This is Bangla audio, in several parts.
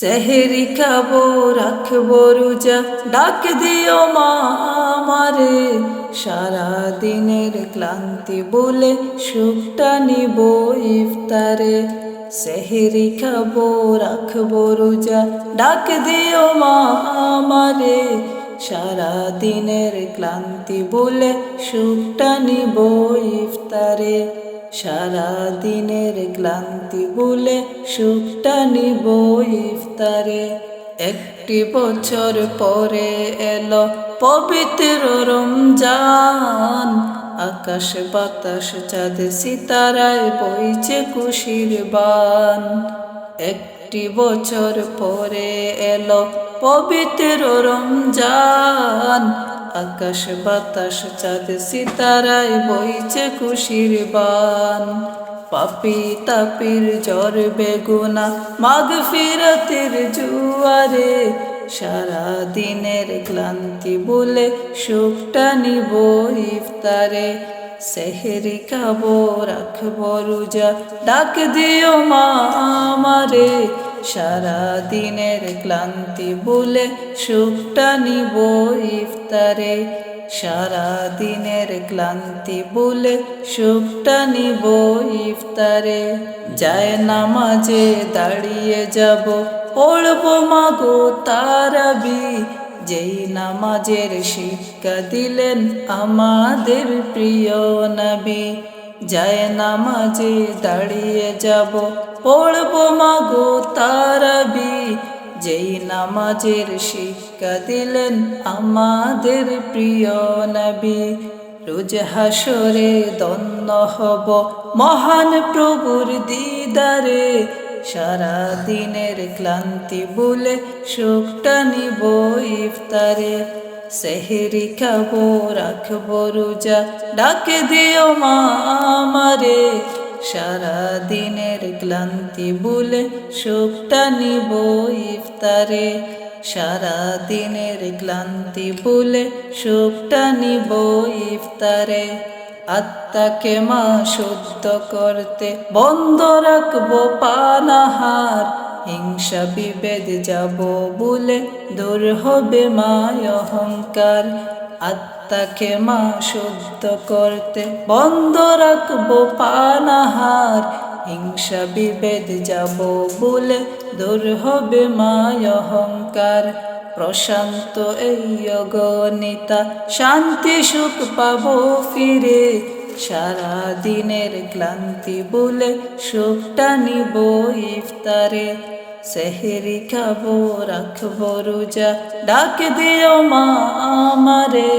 সেহরি খাবো রাখবো রোজা, ডাক দিও মা আমারে। সারা দিনের ক্লান্তি বলে সুখটা নিব ইফতারে। সেহরি খাবো রাখবো রোজা, ডাক দিও মা আমারে। সারা দিনের ক্লান্তি বলে সুখটা নিব ইফতারে। সারা দিনের ক্লান্তি বলে সুখটা নিব ইফতারে। একটি বছর পরে এলো পবিত্র রমজান, আকাশ বাতাস চাঁদ সিতারায় বইছে খুশির বান। একটি বছর পরে এলো পবিত্র রমজান, আকাশ বাতাস চাঁদ সিতারায় বইছে খুশির বান। পাপি তাপির জ্বর বেগুনা মাগফিরাতের জুয়ারে। সারা দিনের ক্লান্তি বলে সুখটা নিব ইফতারে। সেহরি খাবো রাখবো রোজা, ডাক দিও মা আমারে। সারা দিনের ক্লান্তি বলে সুখটা নিব ইফতারে। সারা দিনের ক্লান্তি বলে সুখটা নিব ইফতারে। যায় নামাজে দাঁড়িয়ে যাব, পড়বো মাগো তারাবি। যেই নামাজের শিক্ষা দিলেন আমাদের প্রিয় নবী। যায় নামাজে দাঁড়িয়ে যাব, পড়বো মাগো তারাবি। যেই নামাজের শিক্ষা দিলেন আমাদের প্রিয় নবী। রোজ হাসরে ধন্য হব মহান প্রভুর দিদারে। সারা দিনের ক্লান্তি বলে সুখটা নিব ইফতারে। সেহরি খাবো রাখবো রোজা, ডাক দিও মা আমারে। সারা দিনের ক্লান্তি বলে সুখটা নিব ইফতারে। সারা দিনের ক্লান্তি বলে সুখটা নিব ইফতারে। আত্মাকে মা শুদ্ধ করতে বন্ধ রাখবো পানাহার। হিংসা বিভেদ যাব বলে দূর হবে মায় অহংকার। আত্মাকে মা শুদ্ধ করতে বন্ধ রাখবো পানাহার। হিংসা বিভেদ যাব বলে দূর হবে মায় অহংকার। প্রশান্ত এই অগণিতা শান্তি সুখ পাবো ফিরে। সারা দিনের ক্লান্তি বলে সুখটা নিব ইফতারে। সেহরি খাবো রাখবো রোজা, ডাক দিও মা আমারে।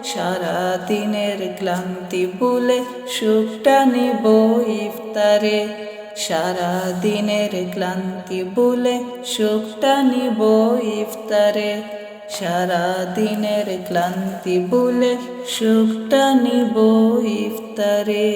সারা দিনের ক্লান্তি বলে সুখটা নিব ইফতারে। সারা দিনের ক্লান্তি বলে সুখটা নিব ইফতারে। সারা দিনের ক্লান্তি বলে সুখটা নিব ইফতারে।